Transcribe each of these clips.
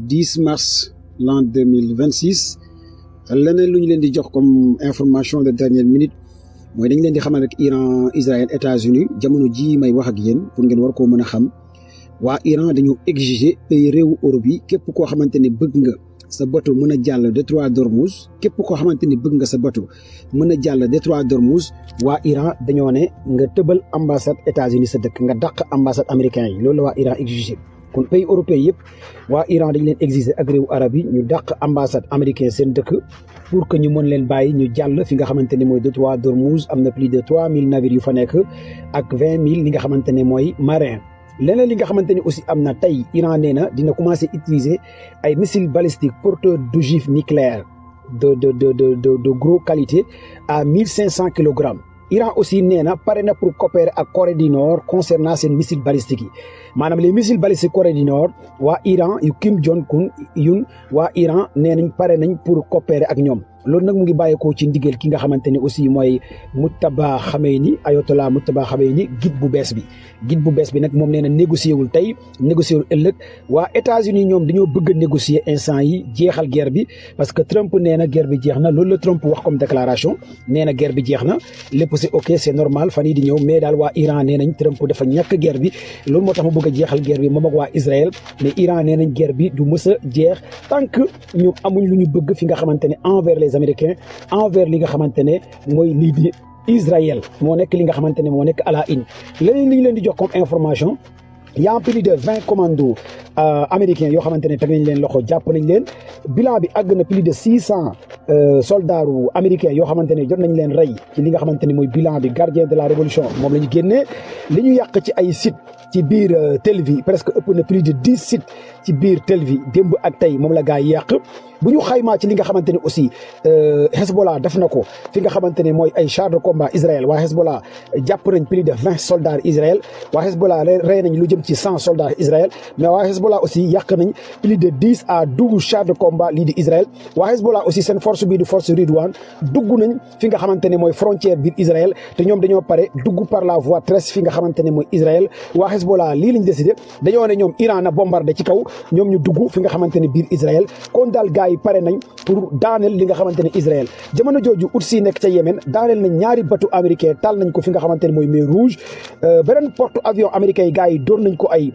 10 mars l'an 2026 leneen lu ñu leen di jox comme information de dernière minute mooy dañ leen di xamal rek Iran Israël États-Unis jamono ji may wax ak yéen pour ngeen war koo mën a xam waa Iran dañoo exiger pays réewu Europe yi képp koo xamante ne bëgg nga sa bateau mën a jàll détroit d'Ormuz képp koo xamante ni bëgg nga sa bateau mën a jàll détroit d'Ormuz waa Iran dañoo ne nga tëbal ambassade États-Unis sa dëkk nga dàq ambassade américain yi loolu la waa Iran exiger kon pays européen yëpp waa Iran dañ leen exiger ak réewu arab yi ñu dàq ambassade américain seen dëkk pour que ñu mën leen bàyyi ñu jàll fi nga xamante ne mooy détroit d'Ormuz am na plus de 3000 navires yu fa nekk ak 20000 li nga xamante ne mooy marin leneen li nga xamante ni aussi am na tey Iran nee na dina commencer utiliser ay missiles balistiques porteurs d'ogives nucléaires de gros qualité à 1500 kilogrammes. Iran aussi nee na pare na pour coopérer ak Corée du Nord concernant seen missiles balistiques yi maanaam les missiles balistiques Corée du Nord waa Iran yu Kim Jong-un waa Iran nee nañ pare nañ pour coopérer ak ñoom. loolu nag mu ngi bàyyeekoo ci ndigal ki nga xamante ne aussi mooy Mujtaba Khamenei Ayatollah Mujtaba Khamenei guide bu bees bi nag moom nee na négocier wul tey négocier wul ëllëg waa États-Unis ñoom dañoo bëgg a négocier instant yi jeexal guerre bi parce que Trump nee na guerre bi jeex na loolu la Trump wax comme déclaration nee na guerre bi jeex na lépp c'est ok c'est normal fan yii di ñëw mais daal waa Iran nee nañ Trump dafa ñàkk guerre bi loolu moo tax mu bëgg a jeexal guerre bi moom ak waa Israël mais Iran nee nañ guerre bi du mës a jeex tant que ñoom amuñ lu ñu bëgg fi nga xamante ne envers les Américains envers li nga xamante ne mooy lii di Israël moo nekk li nga xamante ne moo nekk à la une leneen li ñu leen di jox comme information y a plus de 20 commandos américains yoo xamante ne teg nañ leen loxo jàpp nañ leen bilan bi àgg na plus de 600 soldats américains yoo xamante ne jot nañ leen rey ci li nga xamante ne mooy bilan bi gardien de la révolution moom la ñu génnee li ñu yàq ci ay sites ci biir Tel Aviv presque ëpp na plus de 10 sites ci biir Tel Aviv démb ak tey moom la gaa yi yàq bu ñu xaymaa ci li nga xamante ne aussi Hezbollah def na ko fi nga xamante ne mooy ay chars de combat Israël waa Hezbollah jàpp nañ plus de 20 soldats Israël waa Hezbollah rey nañ lu jëm ci 100 soldats Israël mais waa Hezbollah aussi yàq nañ plus de 10 à 12 chars de combat lii di Israël waa Hezbollah aussi seen force bii di force Ridwan dugg nañ fi nga xamante ne mooy frontière biir Israël te ñoom dañoo pare dugg par la voie terrestre fi nga xamante ne mooy Israël waa Hezbollah lii lañ décidé dañoo ne ñoom Iran na bombardé ci kaw ñoom ñu dugg fi nga xamante ne biir Israël kon daal gars yi pare nañ pour daaneel li nga xamante ne Israël jamono jooju Houthi nekk ca Yémen daaneel nañ ñaari bateau américain taal nañ ko fi nga xamante ne mooy mer Rouge beneen porte avion américain yi gars yi door nañ ko ay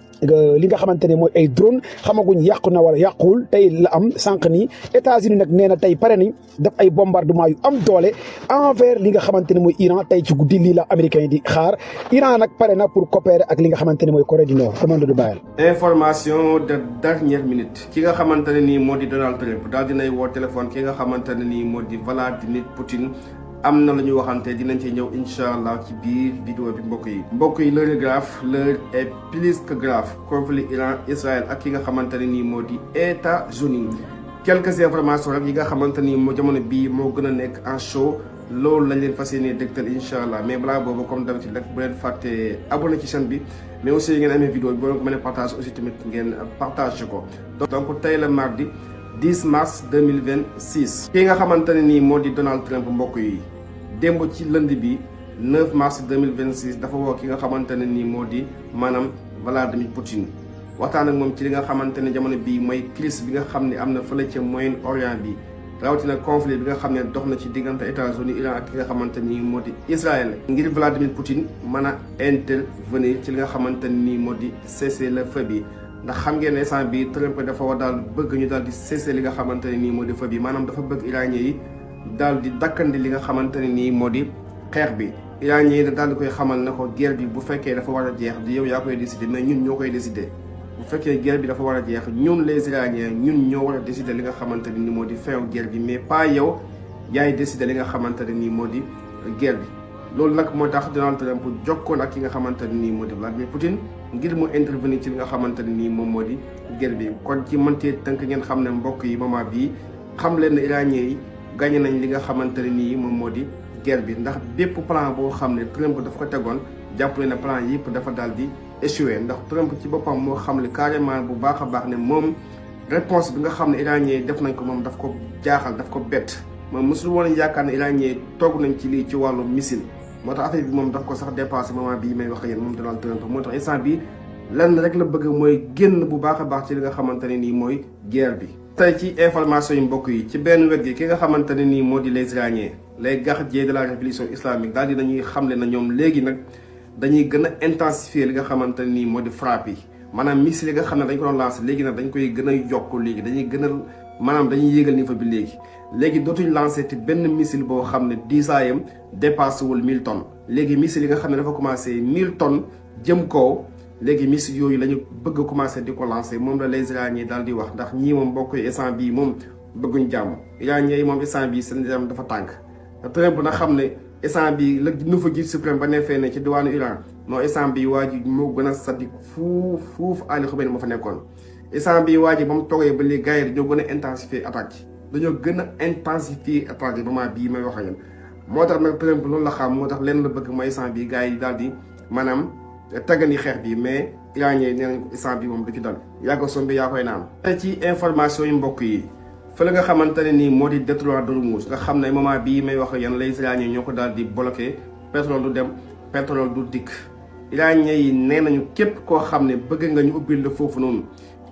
li nga xamante ne mooy ay drone xamaguñ yàqu na wala yàquwul tey la am sànq nii États-Unis nag nee na tey pare nañ def ay bombardement yu am doole envers li nga xamante ne mooy Iran tey ci guddi lii la américain yi di xaar Iran nag pare na pour coopérer ak li nga xamante ne mooy Corée du Nord commande du Bayel. information de dernière minute ki nga xamante ne nii moo di Donald Trump daal dinay woo téléphone ki nga xamante ne nii moo di Vladimir Poutine am na la ñu waxante dinañ ci ñëw incha allah ci biir vidéo bi mbokk yi l'heure est grave l'heure est plus que grave conflit Iran Israël ak ki nga xamante ne nii moo di États-Unis quelques informations rek yi nga xamante ni moo jamono bii moo gën a nekk en show loolu lañ leen fas yéene dégtal incha allah mais balaa boobu comme d'habitude rek bu leen fàtte abonné ci chaîne bi mais aussi ngeen amee vidéo bi boo ko mën a partage aussi tamit ngeen partage ko donc tey la mardi 10 mars 2026 ki nga xamante ne nii moo di Donald Trump mbokk yi démb ci lundi bi 9 mars 2026 dafa woo ki nga xamante ne nii moo di maanaam Vladimir Poutine waxtaan ak moom ci li nga xamante ne jamono bii mooy crise bi nga xam ne am na fële ca Moyen-Orient bi rawatina conflit bi nga xam ne dox na ci diggante États-Unis Iran ak ki nga xamante ni moo di Israël ngir Vladimir Poutine mën a intervenir ci li nga xamante ni moo di cessez-le-feu bi ndax xam ngeen ne instant bi Trump dafa war daal bëgg ñu daal di cesser li nga xamante ne nii moo di feu bi maanaam dafa bëgg iranien yi daal di dakkandi li nga xamante ne nii moo di xeex bi iranien yi daal di koy xamal na ko guerre bi bu fekkee dafa war a jeex di yow yaa koy décider mais ñun ñoo koy décider bu fekkee guerre bi dafa war a jeex ñun les iraniens ñun ñoo war a décider li nga xamante ne nii moo di fin guerre bi mais pas yow yaay décider li nga xamante ne nii moo di guerre bi loolu nag moo tax Donald Trump jokkoon ak ki nga xamante ne nii moo di Vladimir Poutine ngir mu intervenir ci li nga xamante ne nii moom moo di guerre bi kon ci mëntee tënk ngeen xam ne mbokk yi moment bii xam leen ne iranien yi gagné nañ li nga xamante ne nii moom moo di guerre bi ndax bépp plan boo xam ne Trump daf ko tegoon jàpp ne plan yëpp dafa daal di échoué ndax Trump ci boppam moo xam ne carrément bu baax a baax ne moom réponse bi nga xam ne iranien yi def nañ ko moom daf ko jaaxal daf ko bett moom mosul woon yaakaar ne iranien yi toog nañ ci lii ci wàllu missile moo tax affaire bi moom daf ko sax dépassé moment bii may wax ak yéen moom Donald Trump moo tax instant bi lenn rek la bëgg mooy génn bu baax a baax ci li nga xamante ne nii mooy guerre bi. tey ci information yi mbokk yi ci benn wet gi ki nga xamante ne nii moo di les Iraniens les gardiens de la révolution islamique daal di nañuy xamle na ñoom léegi nag dañuy gën a intensifier li nga xamante ne nii moo di frappe yi maanaam missile yi nga xam ne dañ ko doon lancé léegi nag dañ koy gën a yokk léegi dañuy gën a maanaam dañuy yéegal niveau bi léegi dootuñ lancé te benn missile boo xam ne diisaayam dépassé wul 1000 tonnes léegi missile yi nga xam ne dafa commencé 1000 tonnes jëm kaw léegi missile yooyu la ñu bëgg a commencé di ko lancé moom la les Iraniens daal di wax ndax ñii moom bokk instant bii moom bëgguñ jàmm Iraniens yi moom instant bii seen jàmm dafa tànk Trump na xam ne instant bii la nouveau guide suprême ba ne fee ne ci diwaanu Iran non instant bii waa ji moo gën a sadik fuuf Ali Khamenei moo fa nekkoon instant bii waa ji ba mu toogee ba léegi gars yi dañoo gën a intensifier attaque dañoo gën a intensifier attaque yi moment bii may wax ak yéen moo tax nag Trump loolu la xam moo tax leen la bëgg mooy instant bii gars yi daal di maanaam tàggani xeex bi mais Iraniens nee nañ ko instant bi moom du ci dal yaa ko sombi yaa koy naan. ci information yu mbokk yi fële nga xamante ne nii moo di détroit d'Ormuz nga xam ne moment bii may wax ak yéen les Iraniens ñoo ko daal di bloqué pétrole du dem pétrole du dikk. Iraniens yi nee nañu képp koo xam ne bëgg nga ñu ubbil la foofu noonu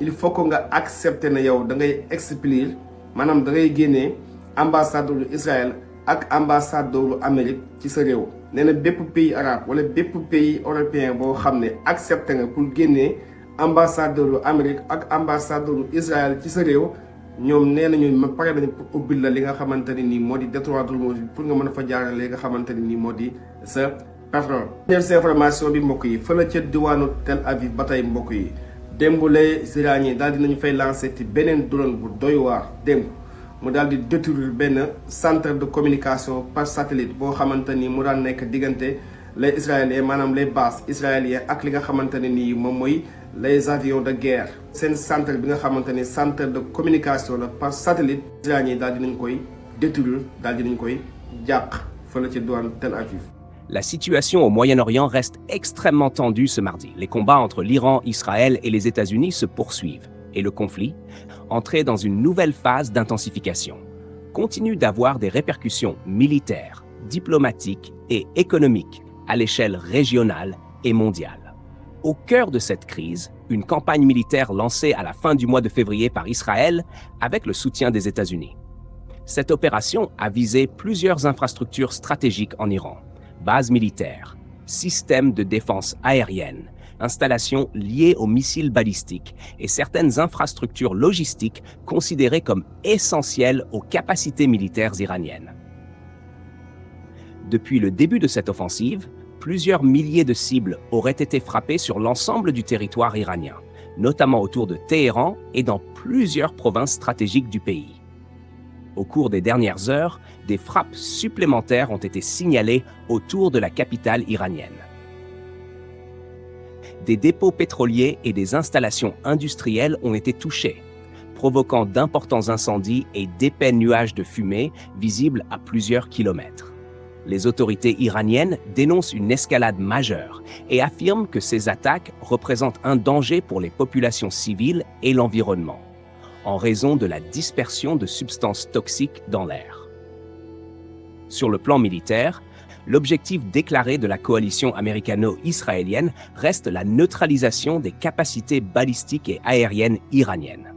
il faut que nga accepter ne yow da ngay explir maanaam da ngay génnee ambassadeur Israël ak ambassadeur Amérique ci sa réew. nee na bépp pays arabe wala bépp pays européen boo xam ne accepté nga pour génnee ambassadeur Amérique ak ambassadeur Israël ci sa réew ñoom nee nañu ma pare nañu pour ubbil la li nga xamante ne nii moo di détroit d'Ormuz pour nga mën a fa jaarale li nga xamante ne nii moo di sa pétrole. dernière information bi mbokk yi fële ca diwaanu Tel Aviv ba tey mbokk yi démb les Iraniens daal dinañu fay lancé ci beneen drone bu doy waar démb. mu daal di détruire benn centre de communication par satellite boo xamante ni mu daan nekk diggante les israéliens maanaam les bases israéliens ak li nga xamante ne nii moom mooy les avions de guerre. seen centre bi nga xamante ni centre de communication la par satellite. israéliens daal dinañ koy détruire daal dinañ koy jàq fële ci douane Tel Aviv. La situation au Moyen-Orient reste extrêmement tendue ce mardi. Les combats entre l'Iran, Israël et les États-Unis se poursuivent. Et le conflit, entré dans une nouvelle phase d'intensification, continue d'avoir des répercussions militaires, diplomatiques et économiques à l'échelle régionale et mondiale. Au cœur de cette crise, une campagne militaire lancée à la fin du mois de février par Israël avec le soutien des États-Unis. Cette opération a visé plusieurs infrastructures stratégiques en Iran, bases militaires, systèmes de défense aérienne, installations liées aux missiles balistiques et certaines infrastructures logistiques considérées comme essentielles aux capacités militaires iraniennes. Depuis le début de cette offensive, plusieurs milliers de cibles auraient été frappées sur l'ensemble du territoire iranien, notamment autour de Téhéran et dans plusieurs provinces stratégiques du pays. Au cours des dernières heures, des frappes supplémentaires ont été signalées autour de la capitale iranienne. Des dépôts pétroliers et des installations industrielles ont été touchés, provoquant d'importants incendies et d'épais nuages de fumée visibles à plusieurs kilomètres. Les autorités iraniennes dénoncent une escalade majeure et affirment que ces attaques représentent un danger pour les populations civiles et l'environnement, en raison de la dispersion de substances toxiques dans l'air. Sur le plan militaire, l'objectif déclaré de la coalition américano-israélienne reste la neutralisation des capacités balistiques et aériennes iraniennes.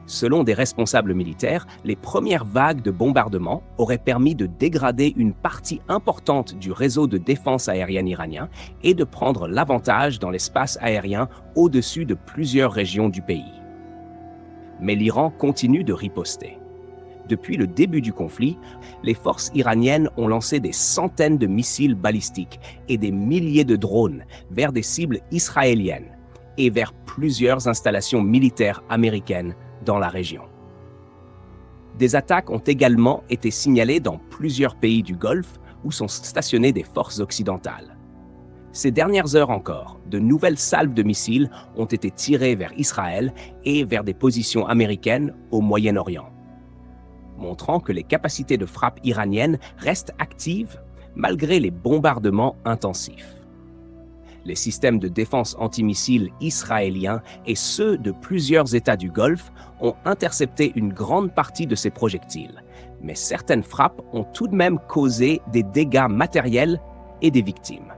Selon des responsables militaires, les premières vagues de bombardements auraient permis de dégrader une partie importante du réseau de défense aérienne iranien et de prendre l'avantage dans l'espace aérien au-dessus de plusieurs régions du pays. Mais l'Iran continue de riposter. Depuis le début du conflit, les forces iraniennes ont lancé des centaines de missiles balistiques et des milliers de drones vers des cibles israéliennes et vers plusieurs installations militaires américaines dans la région. Des attaques ont également été signalées dans plusieurs pays du Golfe où sont stationnées des forces occidentales. Ces dernières heures encore, de nouvelles salves de missiles ont été tirées vers Israël et vers des positions américaines au Moyen-Orient, montrant que les capacités de frappe iraniennes restent actives malgré les bombardements intensifs. Les systèmes de défense antimissiles israéliens et ceux de plusieurs États du Golfe ont intercepté une grande partie de ces projectiles, mais certaines frappes ont tout de même causé des dégâts matériels et des victimes.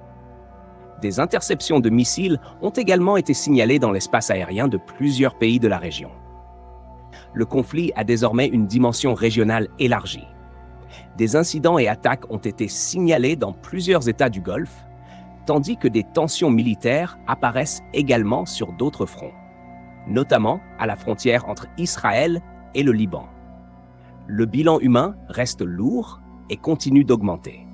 Des interceptions de missiles ont également été signalées dans l'espace aérien de plusieurs pays de la région. Le conflit a désormais une dimension régionale élargie. Des incidents et attaques ont été signalés dans plusieurs États du Golfe, tandis que des tensions militaires apparaissent également sur d'autres fronts, notamment à la frontière entre Israël et le Liban. Le bilan humain reste lourd et continue d'augmenter.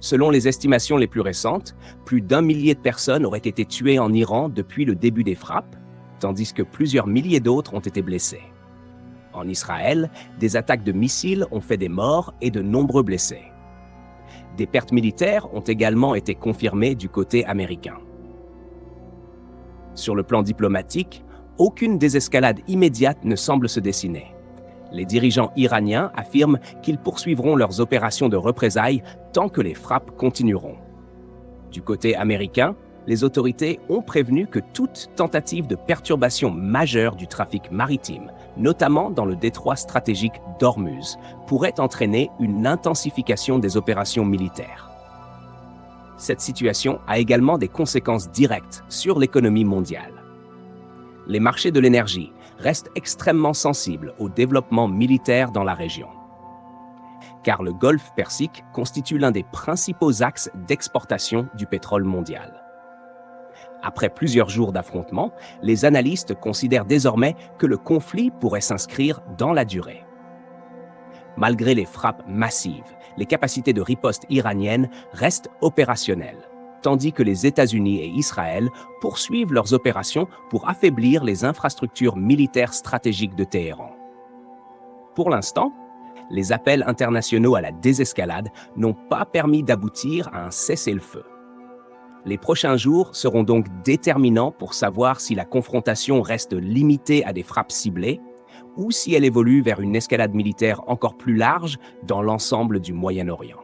Selon les estimations les plus récentes, plus d'1 millier de personnes auraient été tuées en Iran depuis le début des frappes, tandis que plusieurs milliers d'autres ont été blessées. En Israël, des attaques de missiles ont fait des morts et de nombreux blessés. Des pertes militaires ont également été confirmées du côté américain. Sur le plan diplomatique, aucune désescalade immédiate ne semble se dessiner. Les dirigeants iraniens affirment qu'ils poursuivront leurs opérations de représailles tant que les frappes continueront. Du côté américain, les autorités ont prévenu que toute tentative de perturbation majeure du trafic maritime, notamment dans le détroit stratégique d'Ormuz, pourrait entraîner une intensification des opérations militaires. Cette situation a également des conséquences directes sur l'économie mondiale. Les marchés de l'énergie restent extrêmement sensibles au développement militaire dans la région, car le Golfe Persique constitue l'un des principaux axes d'exportation du pétrole mondial. Après plusieurs jours d'affrontements, les analystes considèrent désormais que le conflit pourrait s'inscrire dans la durée. Malgré les frappes massives, les capacités de riposte iraniennes restent opérationnelles, tandis que les États-Unis et Israël poursuivent leurs opérations pour affaiblir les infrastructures militaires stratégiques de Téhéran. Pour l'instant, les appels internationaux à la désescalade n'ont pas permis d'aboutir à un cessez-le-feu. Les prochains jours seront donc déterminants pour savoir si la confrontation reste limitée à des frappes ciblées ou si elle évolue vers une escalade militaire encore plus large dans l'ensemble du Moyen-Orient.